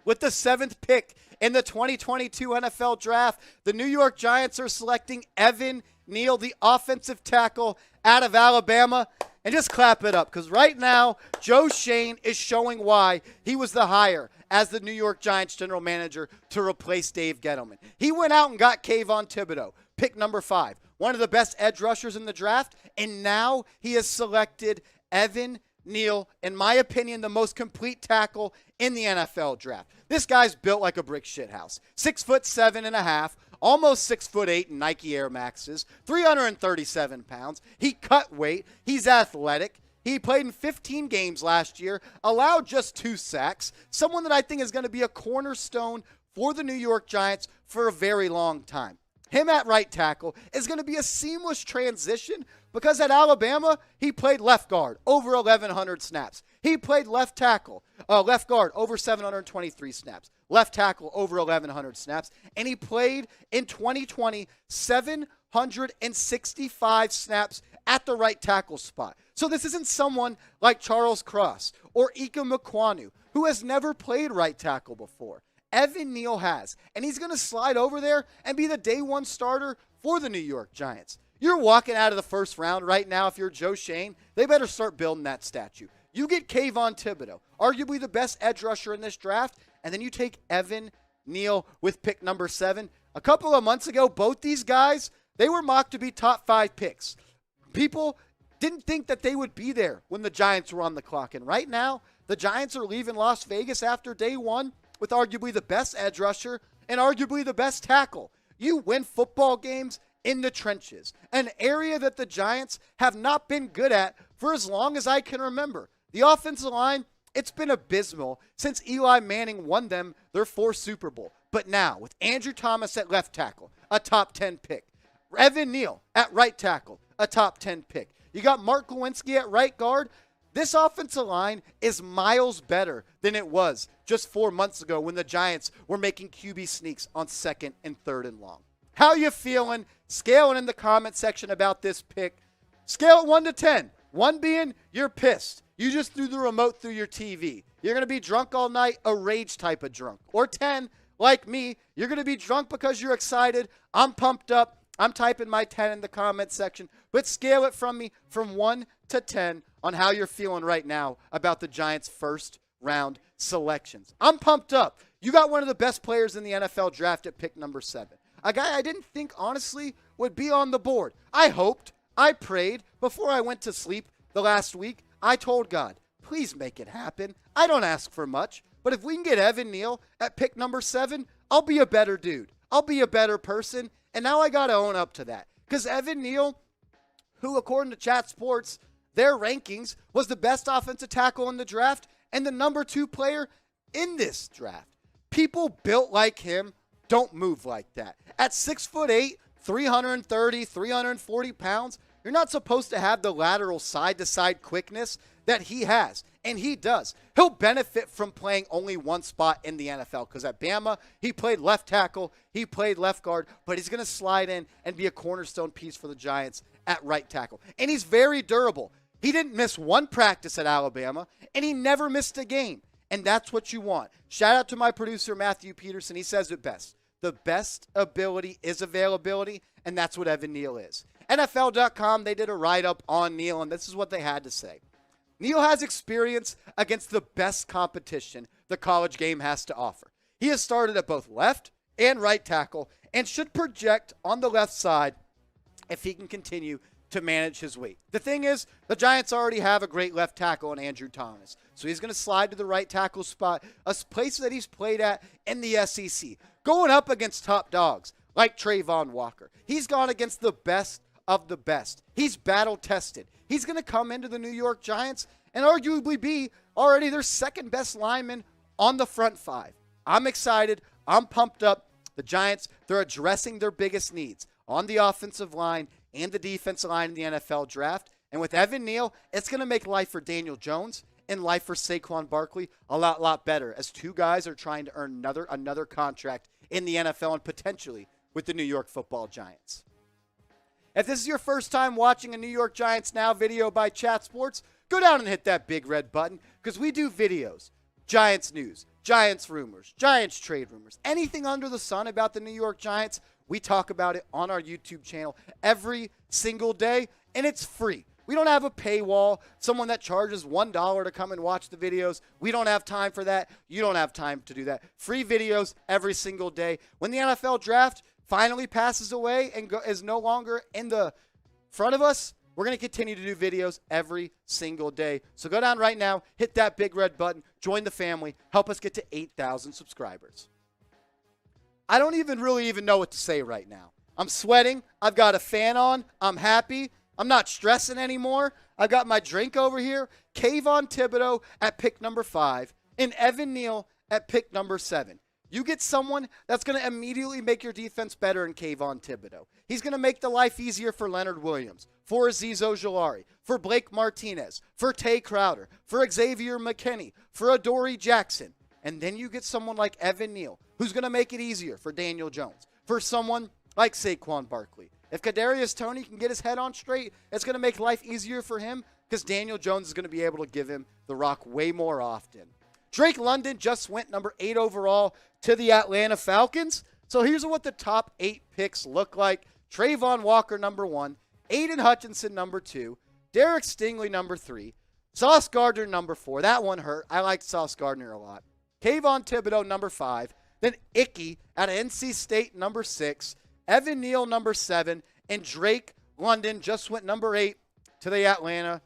With the 7th pick in the 2022 NFL Draft, the New York Giants are selecting Evan Neal, the offensive tackle out of Alabama. And just clap it up, because right now, Joe Schoen is showing why he was the hire as the New York Giants general manager to replace Dave Gettleman. He went out and got Kayvon Thibodeaux, pick number 5, one of the best edge rushers in the draft, and now he has selected Evan Neal, in my opinion, the most complete tackle in the NFL draft. This guy's built like a brick shithouse. 6'7.5", almost 6'8" in Nike Air Maxes, 337 pounds. He cut weight. He's athletic. He played in 15 games last year, allowed just 2 sacks. Someone that I think is going to be a cornerstone for the New York Giants for a very long time. Him at right tackle is going to be a seamless transition because at Alabama, he played left guard over 1,100 snaps. He played left tackle, left guard over 723 snaps. Left tackle over 1,100 snaps. And he played in 2020 765 snaps at the right tackle spot. So this isn't someone like Charles Cross or Ika Mekwonu, who has never played right tackle before. Evan Neal has, and he's going to slide over there and be the day one starter for the New York Giants. You're walking out of the first round right now if you're Joe Schoen. They better start building that statue. You get Kayvon Thibodeaux, arguably the best edge rusher in this draft, and then you take Evan Neal with pick number 7. A couple of months ago, both these guys, they were mocked to be top 5 picks. People didn't think that they would be there when the Giants were on the clock, and right now, the Giants are leaving Las Vegas after day 1 with arguably the best edge rusher and arguably the best tackle. You win football games in the trenches, an area that the Giants have not been good at for as long as I can remember. The offensive line, it's been abysmal since Eli Manning won them their 4th Super Bowl. But now, with Andrew Thomas at left tackle, a top 10 pick, Evan Neal at right tackle, a top 10 pick. You got Mark Lewinsky at right guard. This offensive line is miles better than it was just 4 months ago when the Giants were making QB sneaks on 2nd and 3rd and long. How you feeling? Scale it in the comment section about this pick. Scale it 1 to 10. 1 being you're pissed. You just threw the remote through your TV. You're going to be drunk all night, a rage type of drunk. Or 10, like me, you're going to be drunk because you're excited. I'm pumped up. I'm typing my 10 in the comment section. But scale it from me from 1 to 10 on how you're feeling right now about the Giants' first round selections. I'm pumped up. You got one of the best players in the NFL draft at pick number 7. A guy I didn't think, honestly, would be on the board. I hoped, I prayed, before I went to sleep the last week, I told God, please make it happen. I don't ask for much, but if we can get Evan Neal at pick number 7, I'll be a better dude. I'll be a better person, and now I got to own up to that. Because Evan Neal, who according to Chat Sports, their rankings, was the best offensive tackle in the draft and the number 2 player in this draft. People built like him don't move like that. At 6'8", 330, 340 pounds, you're not supposed to have the lateral side-to-side quickness that he has, and he does. He'll benefit from playing only one spot in the NFL because at Bama, he played left tackle, he played left guard, but he's going to slide in and be a cornerstone piece for the Giants at right tackle. And he's very durable. He didn't miss one practice at Alabama, and he never missed a game. And that's what you want. Shout out to my producer, Matthew Peterson. He says it best. The best ability is availability, and that's what Evan Neal is. NFL.com, they did a write-up on Neal, and this is what they had to say. Neal has experience against the best competition the college game has to offer. He has started at both left and right tackle and should project on the left side if he can continue to manage his weight. The thing is, the Giants already have a great left tackle in Andrew Thomas. So he's going to slide to the right tackle spot, a place that he's played at in the SEC, going up against top dogs like Trayvon Walker. He's gone against the best of the best. He's battle-tested. He's going to come into the New York Giants and arguably be already their second best lineman on the front 5. I'm excited. I'm pumped up. The Giants, they're addressing their biggest needs on the offensive line and the defensive line in the NFL draft. And with Evan Neal, it's going to make life for Daniel Jones and life for Saquon Barkley a lot better as 2 guys are trying to earn another contract in the NFL and potentially with the New York Football Giants. If this is your first time watching a New York Giants Now video by Chat Sports, go down and hit that big red button because we do videos, Giants news, Giants rumors, Giants trade rumors, anything under the sun about the New York Giants, we talk about it on our YouTube channel every single day, and it's free. We don't have a paywall, someone that charges $1 to come and watch the videos. We don't have time for that. You don't have time to do that. Free videos every single day. When the NFL draft finally passes away and is no longer in the front of us, we're going to continue to do videos every single day. So go down right now, hit that big red button, join the family, help us get to 8,000 subscribers. I don't really know what to say right now. I'm sweating. I've got a fan on. I'm happy. I'm not stressing anymore. I've got my drink over here. Kayvon Thibodeaux at pick number 5 and Evan Neal at pick number 7. You get someone that's going to immediately make your defense better in Kayvon Thibodeaux. He's going to make the life easier for Leonard Williams, for Azeez Ojulari, for Blake Martinez, for Tay Crowder, for Xavier McKinney, for Adoree Jackson. And then you get someone like Evan Neal, who's going to make it easier for Daniel Jones, for someone like Saquon Barkley. If Kadarius Toney can get his head on straight, it's going to make life easier for him because Daniel Jones is going to be able to give him the rock way more often. Drake London just went number 8 overall to the Atlanta Falcons. So here's what the top 8 picks look like. Trayvon Walker, number 1. Aiden Hutchinson, number 2. Derek Stingley, number 3. Sauce Gardner, number 4. That one hurt. I liked Sauce Gardner a lot. Kayvon Thibodeaux, number 5. Then Icky out of NC State, number 6. Evan Neal, number 7. And Drake London just went number 8 to the Atlanta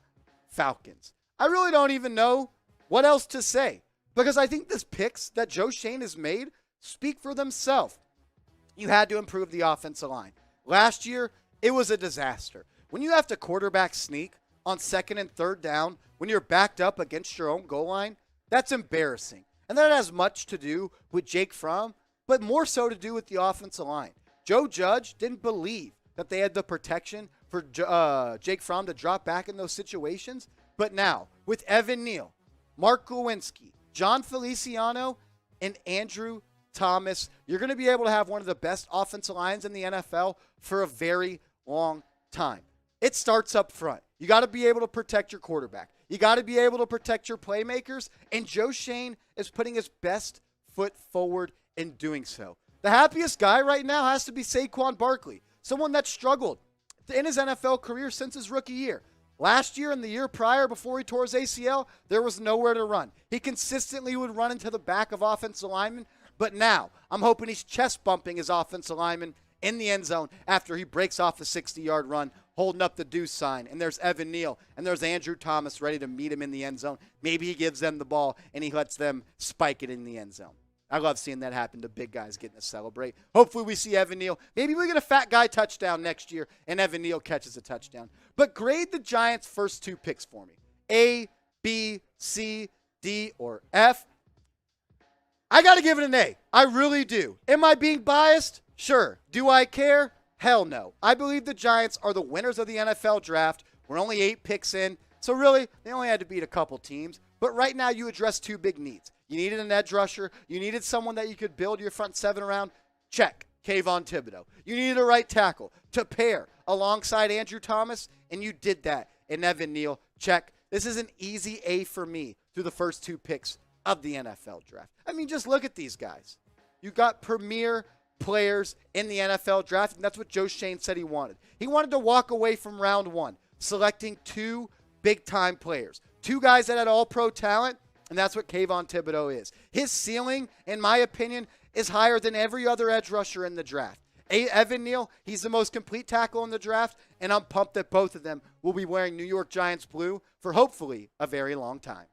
Falcons. I really don't even know what else to say because I think these picks that Joe Schoen has made speak for themselves. You had to improve the offensive line. Last year, it was a disaster. When you have to quarterback sneak on 2nd and 3rd down, when you're backed up against your own goal line, that's embarrassing. And that has much to do with Jake Fromm, but more so to do with the offensive line. Joe Judge didn't believe that they had the protection for Jake Fromm to drop back in those situations. But now, with Evan Neal, Mark Glowinski, John Feliciano, and Andrew Thomas, you're going to be able to have one of the best offensive lines in the NFL for a very long time. It starts up front. You got to be able to protect your quarterback. You got to be able to protect your playmakers, and Joe Schoen is putting his best foot forward in doing so. The happiest guy right now has to be Saquon Barkley, someone that struggled in his NFL career since his rookie year. Last year and the year prior, before he tore his ACL, there was nowhere to run. He consistently would run into the back of offensive linemen, but now I'm hoping he's chest bumping his offensive lineman in the end zone after he breaks off a 60-yard run, holding up the deuce sign. And there's Evan Neal, and there's Andrew Thomas ready to meet him in the end zone. Maybe he gives them the ball, and he lets them spike it in the end zone. I love seeing that happen to big guys getting to celebrate. Hopefully we see Evan Neal. Maybe we get a fat guy touchdown next year, and Evan Neal catches a touchdown. But grade the Giants' first 2 picks for me. A, B, C, D, or F. I got to give it an A. I really do. Am I being biased? Sure. Do I care? Hell no. I believe the Giants are the winners of the NFL draft. We're only 8 picks in, so really, they only had to beat a couple teams. But right now, you address 2 big needs. You needed an edge rusher. You needed someone that you could build your front 7 around. Check. Kayvon Thibodeaux. You needed a right tackle to pair alongside Andrew Thomas, and you did that in Evan Neal. Check. This is an easy A for me through the first 2 picks of the NFL draft. I mean, just look at these guys. You got premier players in the NFL draft, and that's what Joe Schoen said he wanted. He wanted to walk away from round 1, selecting 2 big-time players, 2 guys that had all-pro talent. And that's what Kayvon Thibodeaux is. His ceiling, in my opinion, is higher than every other edge rusher in the draft. Evan Neal, he's the most complete tackle in the draft, and I'm pumped that both of them will be wearing New York Giants blue for hopefully a very long time.